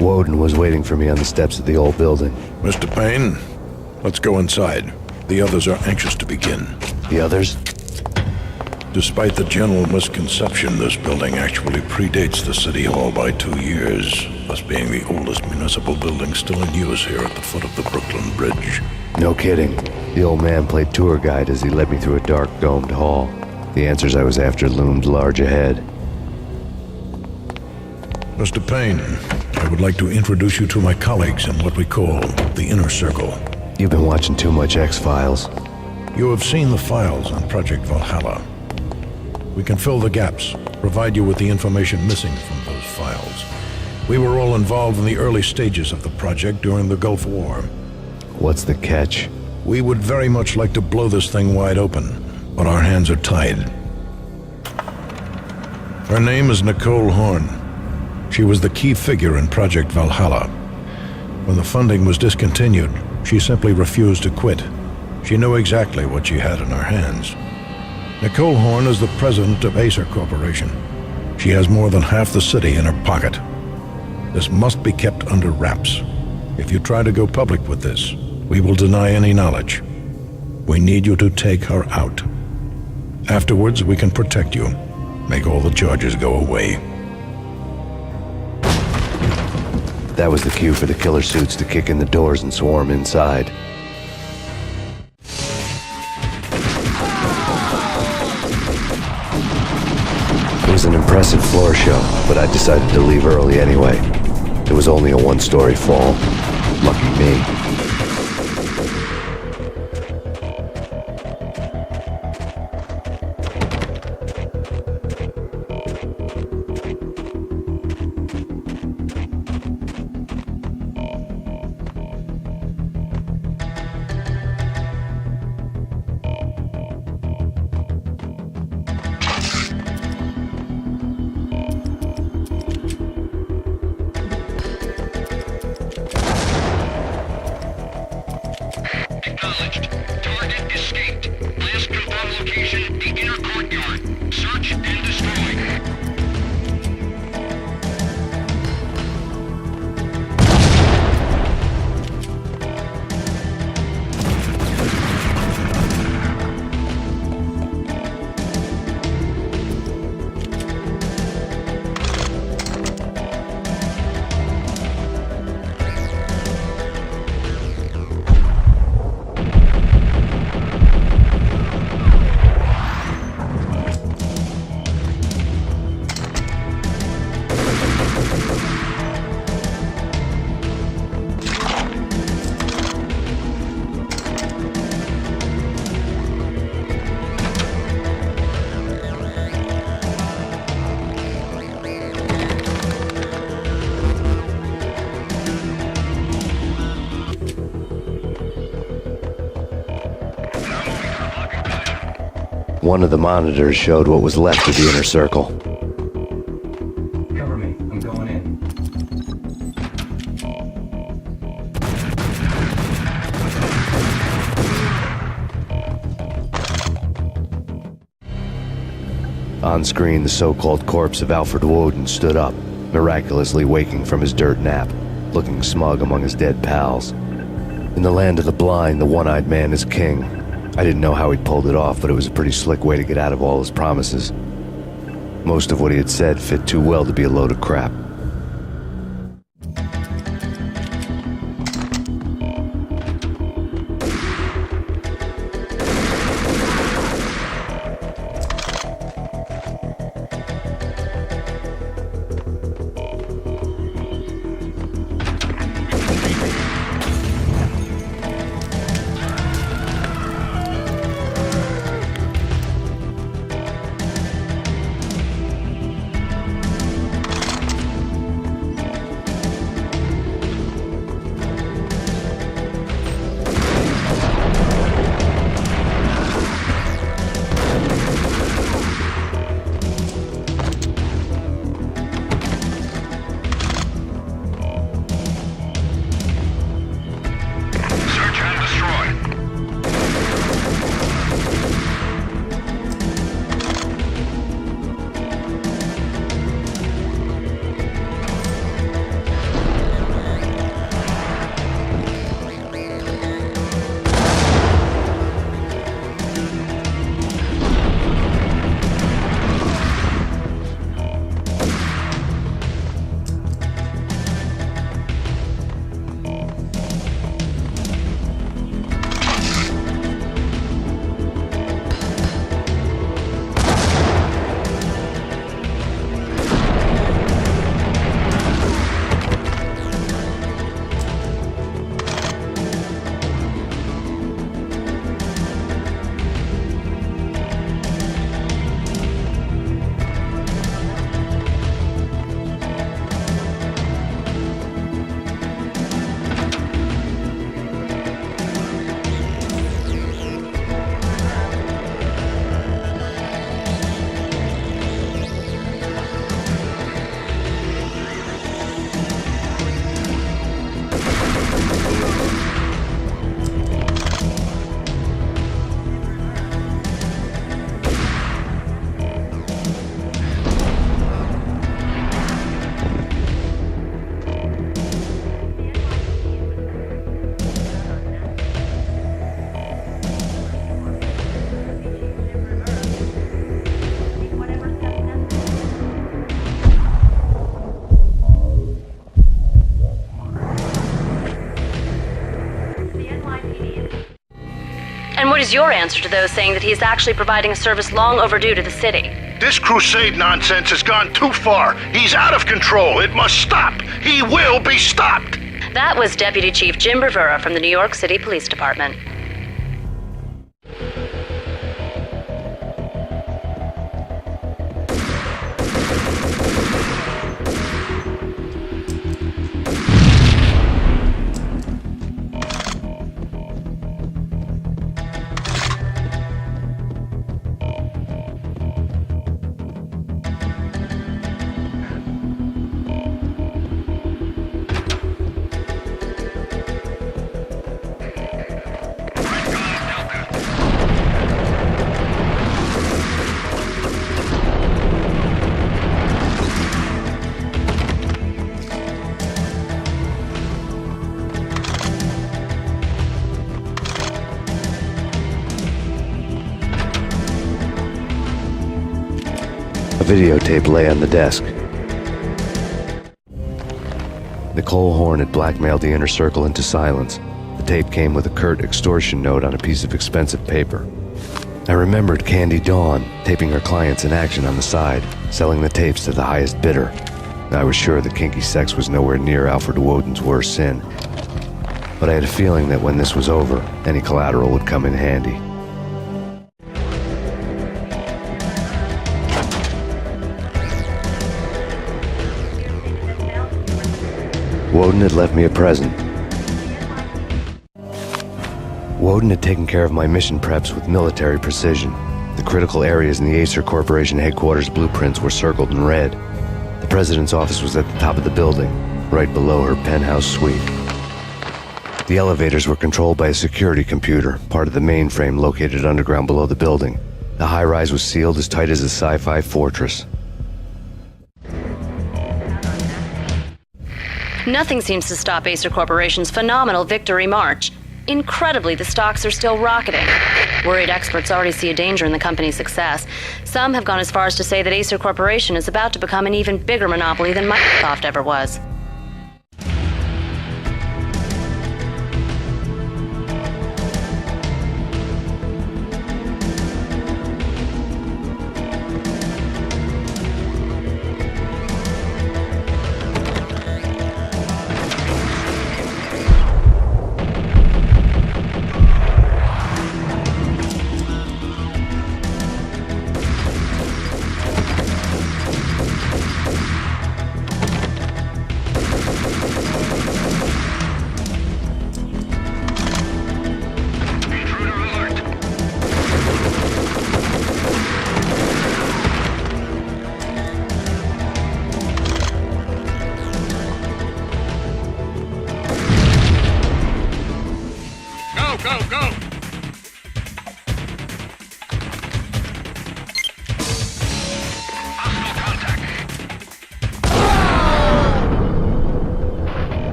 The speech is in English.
Woden was waiting for me on the steps of the old building. Mr. Payne, let's go inside. The others are anxious to begin. The others? Despite the general misconception, this building actually predates the City Hall by 2 years, thus being the oldest municipal building still in use here at the foot of the Brooklyn Bridge. No kidding. The old man played tour guide as he led me through a dark, domed hall. The answers I was after loomed large ahead. Mr. Payne, I would like to introduce you to my colleagues in what we call the Inner Circle. You've been watching too much X-Files. You have seen the files on Project Valhalla. We can fill the gaps, provide you with the information missing from those files. We were all involved in the early stages of the project during the Gulf War. What's the catch? We would very much like to blow this thing wide open, but our hands are tied. Her name is Nicole Horn. She was the key figure in Project Valhalla. When the funding was discontinued, she simply refused to quit. She knew exactly what she had in her hands. Nicole Horn is the president of Acer Corporation. She has more than half the city in her pocket. This must be kept under wraps. If you try to go public with this, we will deny any knowledge. We need you to take her out. Afterwards, we can protect you. Make all the charges go away. That was the cue for the killer suits to kick in the doors and swarm inside. It was an impressive floor show, but I decided to leave early anyway. It was only a one-story fall. Lucky me. Acknowledged. Target escaped. Last confirmed location, the inner courtyard. Search and destroy. One of the monitors showed what was left of the inner circle. Cover me. I'm going in. On screen, the so-called corpse of Alfred Woden stood up, miraculously waking from his dirt nap, looking smug among his dead pals. In the land of the blind, the one-eyed man is king. I didn't know how he'd pulled it off, but it was a pretty slick way to get out of all his promises. Most of what he had said fit too well to be a load of crap. Who's your answer to those saying that he is actually providing a service long overdue to the city? This crusade nonsense has gone too far. He's out of control. It must stop. He will be stopped. That was Deputy Chief Jim Bravura from the New York City Police Department. A videotape lay on the desk. Nicole Horn had blackmailed the inner circle into silence. The tape came with a curt extortion note on a piece of expensive paper. I remembered Candy Dawn taping her clients in action on the side, selling the tapes to the highest bidder. I was sure that kinky sex was nowhere near Alfred Woden's worst sin. But I had a feeling that when this was over, any collateral would come in handy. Woden had left me a present. Woden had taken care of my mission preps with military precision. The critical areas in the Acer Corporation headquarters blueprints were circled in red. The president's office was at the top of the building, right below her penthouse suite. The elevators were controlled by a security computer, part of the mainframe located underground below the building. The high-rise was sealed as tight as a sci-fi fortress. Nothing seems to stop Acer Corporation's phenomenal victory march. Incredibly, the stocks are still rocketing. Worried experts already see a danger in the company's success. Some have gone as far as to say that Acer Corporation is about to become an even bigger monopoly than Microsoft ever was.